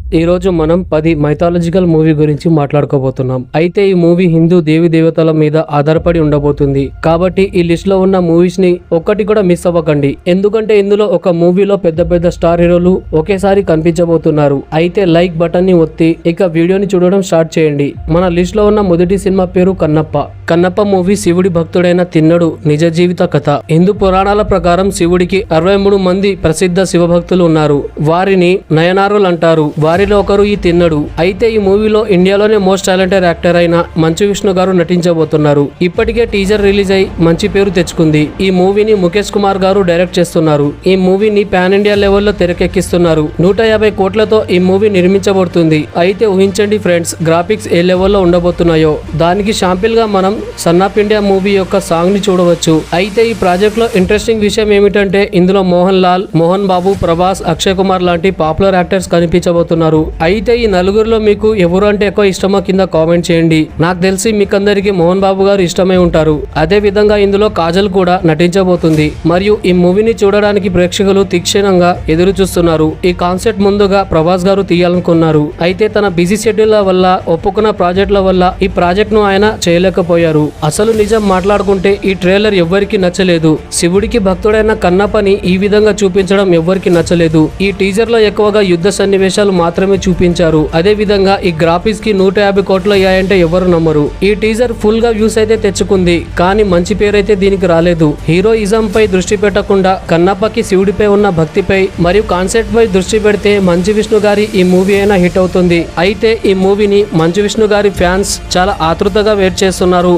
ఈ రోజు మనం 10 మైథాలజికల్ మూవీ గురించి మాట్లాడుకోబోతున్నాం. అయితే ఈ మూవీ హిందూ దేవి దేవతల మీద ఆధారపడి ఉండబోతుంది. కాబట్టి ఈ లిస్ట్ లో ఉన్న మూవీస్ ని ఒక్కటి కూడా మిస్ అవ్వకండి. ఎందుకంటే ఇందులో ఒక మూవీలో పెద్ద పెద్ద స్టార్ హీరోలు ఒకేసారి కనిపించబోతున్నారు. అయితే లైక్ బటన్ ని ఒత్తి ఇక వీడియోని చూడడం స్టార్ట్ చేయండి. మన లిస్ట్ లో ఉన్న మొదటి సినిమా పేరు కన్నప్ప. కన్నప్ప మూవీ శివుడి భక్తుడైన తిన్నడు నిజ జీవిత కథ. హిందూ పురాణాల ప్రకారం శివుడికి 63 మంది ప్రసిద్ధ శివభక్తులు ఉన్నారు. వారిని నయనారులు అంటారు. వారిలో ఒకరు ఈ తిన్నడు. అయితే ఈ మూవీలో ఇండియాలోనే మోస్ట్ టాలెంటెడ్ యాక్టర్ అయిన మంచు విష్ణు గారు నటించబోతున్నారు. ఇప్పటికే టీజర్ రిలీజ్ అయి మంచి పేరు తెచ్చుకుంది. ఈ మూవీని ముఖేష్ కుమార్ గారు డైరెక్ట్ చేస్తున్నారు. ఈ మూవీని పాన్ ఇండియా లెవెల్లో తెరకెక్కిస్తున్నారు. 150 కోట్లతో ఈ మూవీ నిర్మించబడుతుంది. అయితే ఊహించండి ఫ్రెండ్స్, గ్రాఫిక్స్ ఏ లెవెల్లో ఉండబోతున్నాయో. దానికి షాంపిల్ గా మనం సన్ ఆఫ్ ఇండియా మూవీ యొక్క సాంగ్ ని చూడవచ్చు. అయితే ఈ ప్రాజెక్ట్ లో ఇంట్రెస్టింగ్ విషయం ఏమిటంటే ఇందులో మోహన్ లాల్, మోహన్ బాబు, ప్రభాస్, అక్షయ్ కుమార్ లాంటి పాపులర్ యాక్టర్స్ కనిపించబోతున్నారు. అయితే ఈ నలుగురిలో మీకు ఎవరు అంటే ఎక్కువ ఇష్టమో కింద కామెంట్ చేయండి. నాకు తెలిసి మీకందరికి మోహన్ బాబు గారు ఇష్టమై ఉంటారు. అదే విధంగా ఇందులో కాజల్ కూడా నటించబోతుంది. మరియు ఈ మూవీని చూడడానికి ప్రేక్షకులు తీక్షణంగా ఎదురు చూస్తున్నారు. ఈ కాన్సెప్ట్ ముందుగా ప్రభాస్ గారు తీయాలనుకున్నారు. అయితే తన బిజీ షెడ్యూల్ వల్ల, ఒప్పుకున్న ప్రాజెక్టుల వల్ల ఈ ప్రాజెక్ట్ ను ఆయన చేయలేకపోయారు. అసలు నిజం మాట్లాడుకుంటే ఈ ట్రైలర్ ఎవ్వరికి నచ్చలేదు. శివుడికి భక్తుడైన కన్నప్పని ఈ విధంగా చూపించడం ఎవ్వరికి నచ్చలేదు. ఈ టీజర్ లో ఎక్కువగా యుద్ధ సన్నివేశాలు మాత్రమే చూపించారు. అదే విధంగా ఈ గ్రాఫిక్స్ కి 150 కోట్లు అయ్యాయంటే ఎవరు నమ్మరు. ఈ టీజర్ ఫుల్ గా వ్యూస్ అయితే తెచ్చుకుంది, కానీ మంచి పేరైతే దీనికి రాలేదు. హీరోయిజం పై దృష్టి పెట్టకుండా కన్నప్పకి శివుడిపై ఉన్న భక్తిపై మరియు కాన్సెప్ట్ పై దృష్టి పెడితే మంచు విష్ణు గారి ఈ మూవీ అయినా హిట్ అవుతుంది. అయితే ఈ మూవీని మంచు విష్ణు గారి ఫ్యాన్స్ చాలా ఆతృతగా వెయిట్ చేస్తున్నారు.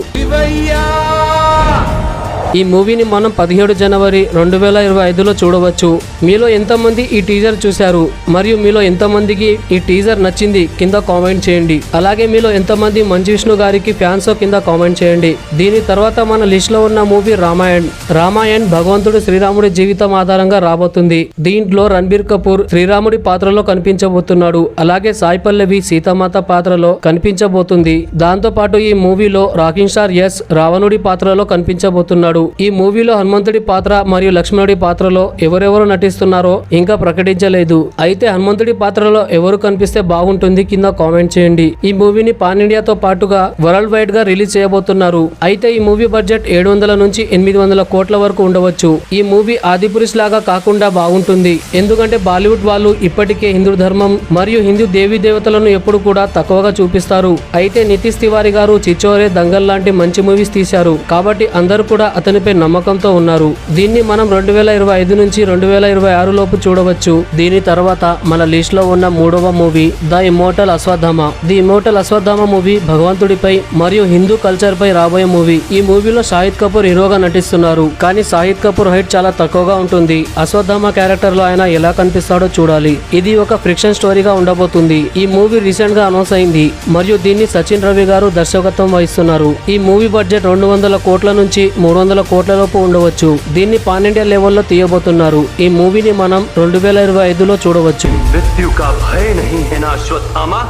ఈ మూవీని మనం 17 జనవరి 2025లో చూడవచ్చు. మీలో ఎంతమంది ఈ టీజర్ చూశారు మరియు మీలో ఎంతమందికి ఈ టీజర్ నచ్చింది కింద కామెంట్ చేయండి. అలాగే మీలో ఎంతమంది మంచు విష్ణు గారికి ఫ్యాన్స్ కింద కామెంట్ చేయండి. దీని తర్వాత మన లిస్ట్ లో ఉన్న మూవీ రామాయణ్ భగవంతుడు శ్రీరాముడి జీవితం ఆధారంగా రాబోతుంది. దీంట్లో రణబీర్ కపూర్ శ్రీరాముడి పాత్రలో కనిపించబోతున్నాడు. అలాగే సాయి పల్లవి సీతామాత పాత్రలో కనిపించబోతుంది. దాంతో పాటు ఈ మూవీలో రాకింగ్ స్టార్ ఎస్ రావణుడి పాత్రలో కనిపించబోతున్నాడు. ఈ మూవీలో హనుమంతుడి పాత్ర మరియు లక్ష్మణుడి పాత్రలో ఎవరెవరు నటిస్తున్నారో ఇంకా ప్రకటించలేదు. అయితే హనుమంతుడి పాత్రలో ఎవరు కనిపిస్తే బాగుంటుంది కింద కామెంట్ చేయండి. ఈ మూవీని పాన్ ఇండియాతో పాటుగా వరల్డ్ వైడ్ గా రిలీజ్ చేయబోతున్నారు. అయితే ఈ మూవీ బడ్జెట్ 700 నుంచి 800 కోట్ల వరకు ఉండవచ్చు. ఈ మూవీ ఆదిపురుష్ లాగా కాకుండా బాగుంటుంది. ఎందుకంటే బాలీవుడ్ వాళ్ళు ఇప్పటికే హిందూ ధర్మం మరియు హిందూ దేవీ దేవతలను ఎప్పుడు కూడా తక్కువగా చూపిస్తారు. అయితే నితీష్ తివారీ గారు చిచోరే, దంగల్ లాంటి మంచి మూవీస్ తీశారు. కాబట్టి అందరూ కూడా అతనిపై నమ్మకంతో ఉన్నారు. దీన్ని మనం 2025 నుంచి 2026 లోపు చూడవచ్చు. దీని తర్వాత మన లిస్ట్ లో ఉన్న మూడవ movie the immortal Ashwatthama. The immortal Ashwatthama movie భగవంతుడిపై మరియు హిందూ కల్చర్ పై రాబోయే మూవీ. ఈ మూవీలో షాహిద్ కపూర్ హీరోగా నటిస్తున్నారు. కానీ షాహిద్ కపూర్ హైట్ చాలా తక్కువగా ఉంటుంది. అశ్వత్థామ క్యారెక్టర్ లో ఆయన ఎలా కనిపిస్తాడో చూడాలి. ఇది ఒక ఫ్రిక్షన్ స్టోరీగా ఉండబోతుంది. ఈ మూవీ రీసెంట్ గా అనౌన్స్ అయింది మరియు దీన్ని సచిన్ రవి గారు దర్శకత్వం వహిస్తున్నారు. ఈ మూవీ బడ్జెట్ 200 కోట్ల నుంచి 300 కోట్ల లోపు ఉండవచ్చు. దీన్ని పాన్ ఇండియా లెవెల్లో తీయబోతున్నారు. ఈ మూవీని మనం 2025లో చూడవచ్చు. मृत्यु का भय नहीं है ना अश्वत्थामा,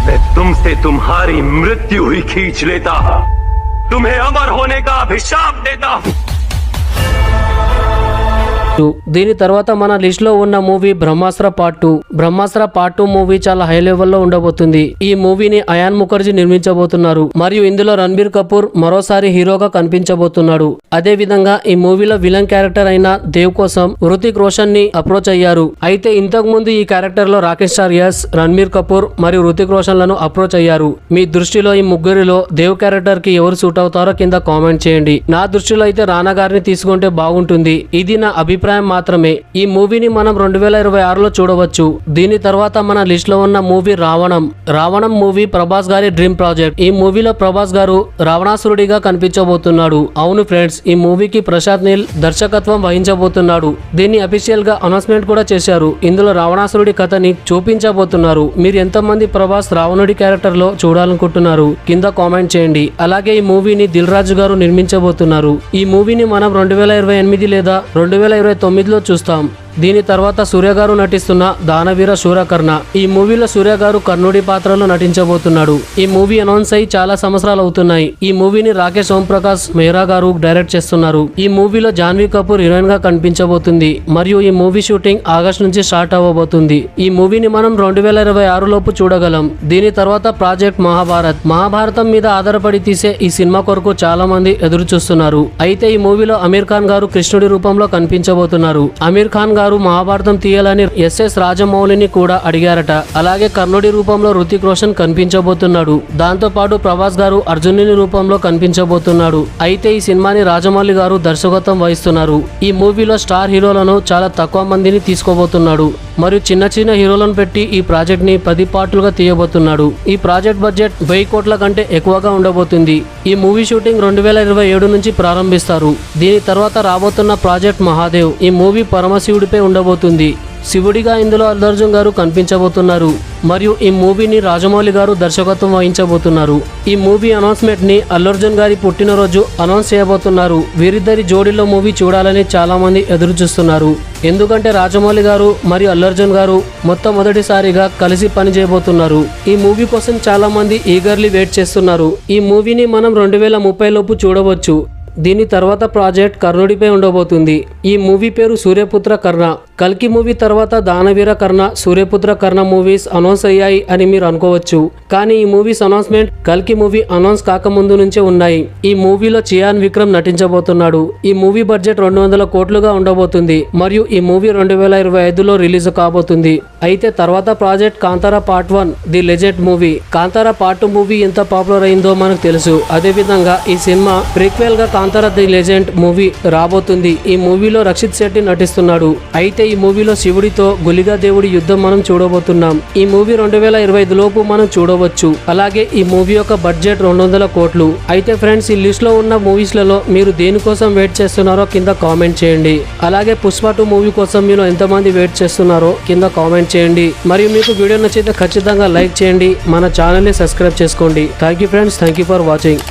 मैं तुमसे तुम्हारी मृत्यु ही खींच लेता, तुम्हें अमर होने का अभिशाप देता हूँ. దీని తర్వాత మన లిస్ట్ లో ఉన్న మూవీ బ్రహ్మాస్త్ర పార్ట్ 2. బ్రహ్మాస్త్ర పార్ట్ 2 మూవీ చాలా హై లెవెల్లో ఉండబోతుంది. ఈ మూవీని అయాన్ ముఖర్జీ నిర్మించబోతున్నారు మరియు ఇందులో రణబీర్ కపూర్ మరోసారి హీరోగా కనిపించబోతున్నాడు. అదే విధంగా ఈ మూవీలో విలన్ క్యారెక్టర్ అయిన దేవ్ కోసం హృతిక్ రోషన్ ని అప్రోచ్ అయ్యారు. అయితే ఇంతకు ముందు ఈ క్యారెక్టర్ లో రాకేష్ స్టార్ ఎస్, రణబీర్ కపూర్ మరియు హృతిక్ రోషన్ లను అప్రోచ్ అయ్యారు. మీ దృష్టిలో ఈ ముగ్గురిలో దేవ్ క్యారెక్టర్ కి ఎవరు సూట్ అవుతారో కింద కామెంట్ చేయండి. నా దృష్టిలో అయితే రానా గారిని తీసుకుంటే బాగుంటుంది. ఇది నా అభిప్రాయం మాత్రమే. ఈ మూవీని మనం 2026లో చూడవచ్చు. దీని తర్వాత మన లిస్ట్ లో ఉన్న మూవీ రావణం మూవీ ప్రభాస్ గారి డ్రీమ్ ప్రాజెక్ట్. ఈ మూవీలో ప్రభాస్ గారు రావణాసురుడిగా కనిపించబోతున్నాడు. అవును ఫ్రెండ్స్, ఈ మూవీకి ప్రశాంత్ నీల్ దర్శకత్వం వహించబోతున్నాడు. దీన్ని అఫీషియల్ గా అనౌన్స్మెంట్ కూడా చేశారు. ఇందులో రావణాసురుడి కథని చూపించబోతున్నారు. మీరు ఎంతమంది ప్రభాస్ రావణుడి క్యారెక్టర్ లో చూడాలనుకుంటున్నారు కింద కామెంట్ చేయండి. అలాగే ఈ మూవీని దిల్ రాజు గారు నిర్మించబోతున్నారు. ఈ మూవీని మనం 2028 లేదా 2029లో చూస్తాం. దీని తర్వాత సూర్య గారు నటిస్తున్న దానవీర శూరకర్ణ. ఈ మూవీలో సూర్య గారు కర్ణుడి పాత్రలో నటించబోతున్నాడు. ఈ మూవీ అనౌన్స్ అయ్యి చాలా సంవత్సరాలు అవుతున్నాయి. ఈ మూవీని రాకేష్ ఓంప్రకాష్ మెహ్రా గారు డైరెక్ట్ చేస్తున్నారు. ఈ మూవీలో జాన్వీ కపూర్ హీరోయిన్ గా కనిపించబోతుంది మరియు ఈ మూవీ షూటింగ్ ఆగస్ట్ నుంచి స్టార్ట్ అవ్వబోతుంది. ఈ మూవీని మనం 2026 లోపు చూడగలం. దీని తర్వాత ప్రాజెక్ట్ మహాభారతం మీద ఆధారపడి తీసే ఈ సినిమా కొరకు చాలా మంది ఎదురు చూస్తున్నారు. అయితే ఈ మూవీలో అమీర్ ఖాన్ గారు కృష్ణుడి రూపంలో కనిపించబోతున్నారు. అమీర్ ఖాన్ గారు మహాభారతం తీయాలని ఎస్ఎస్ రాజమౌళిని కూడా అడిగారట. అలాగే కర్ణుడి రూపంలో రుతిక్ రోషన్ కనిపించబోతున్నాడు. దాంతో పాటు ప్రభాస్ గారు అర్జునుని రూపంలో కనిపించబోతున్నాడు. అయితే ఈ సినిమాని రాజమౌళి గారు దర్శకత్వం వహిస్తున్నారు. ఈ మూవీలో స్టార్ హీరోలను చాలా తక్కువ మందిని తీసుకోబోతున్నాడు మరియు చిన్న చిన్న హీరోలను పెట్టి ఈ ప్రాజెక్ట్ ని 10 పార్టులుగా తీయబోతున్నాడు. ఈ ప్రాజెక్ట్ బడ్జెట్ 1000 కోట్ల కంటే ఎక్కువగా ఉండబోతుంది. ఈ మూవీ షూటింగ్ 2027 నుంచి ప్రారంభిస్తారు. దీని తర్వాత రాబోతున్న ప్రాజెక్ట్ మహాదేవ్. ఈ మూవీ పరమశివుడిపై ఉండబోతుంది. శివుడిగా ఇందులో అల్లు అర్జున్ గారు కనిపించబోతున్నారు మరియు ఈ మూవీని రాజమౌళి గారు దర్శకత్వం వహించబోతున్నారు. ఈ మూవీ అనౌన్స్మెంట్ ని అల్లు అర్జున్ గారి పుట్టినరోజు అనౌన్స్ చేయబోతున్నారు. వీరిద్దరి జోడీలో మూవీ చూడాలని చాలా మంది ఎదురు చూస్తున్నారు. ఎందుకంటే రాజమౌళి గారు మరియు అల్లు అర్జున్ గారు మొట్టమొదటిసారిగా కలిసి పని చేయబోతున్నారు. ఈ మూవీ కోసం చాలా మంది ఈగర్లీ వెయిట్ చేస్తున్నారు. ఈ మూవీని మనం 2030 లోపు చూడవచ్చు. దీని తర్వాత ప్రాజెక్ట్ కర్ణుడిపై ఉండబోతుంది. ఈ మూవీ పేరు సూర్యపుత్ర కర్ణ. కల్కి మూవీ తర్వాత దానవీర కర్ణ, సూర్యపుత్ర కర్ణ మూవీస్ అనౌన్స్ అయ్యాయి అని మీరు అనుకోవచ్చు. కానీ ఈ మూవీస్ అనౌన్స్మెంట్ కల్కి మూవీ అనౌన్స్ కాకముందు నుంచే ఉన్నాయి. ఈ మూవీలో చియాన్ విక్రమ్ నటించబోతున్నాడు. ఈ మూవీ బడ్జెట్ 200 కోట్లుగా ఉండబోతుంది మరియు ఈ మూవీ 2025లో రిలీజ్ కాబోతుంది. అయితే తర్వాత project Kantara part 1 the legend movie. Kantara part 2 movie ఎంత పాపులర్ అయిందో మనకు తెలుసు. అదే విధంగా ఈ సినిమా ప్రీక్వెల్ గా కాంతారా ది లెజెండ్ మూవీ రాబోతుంది. ఈ మూవీలో రక్షిత్ శెట్టి నటిస్తున్నాడు. అయితే ఈ మూవీలో శివుడితో గులిగా దేవుడి యుద్ధం మనం చూడబోతున్నాం. ఈ మూవీ 2025 లోపు మనం చూడవచ్చు. అలాగే ఈ మూవీ యొక్క బడ్జెట్ 200 కోట్లు. అయితే ఫ్రెండ్స్, ఈ లిస్ట్ లో ఉన్న మూవీస్ లలో మీరు దేనికోసం వెయిట్ చేస్తున్నారో కింద కామెంట్ చేయండి. అలాగే పుష్ప 2 మూవీ కోసం మీరు ఎంతమంది వెయిట్ చేస్తున్నారో కింద కామెంట్ చేయండి. మరియు మీకు వీడియో నచ్చితే ఖచ్చితంగా లైక్ చేయండి. మన ఛానల్ ని సబ్స్క్రైబ్ చేసుకోండి. Thank you friends, thank you for watching.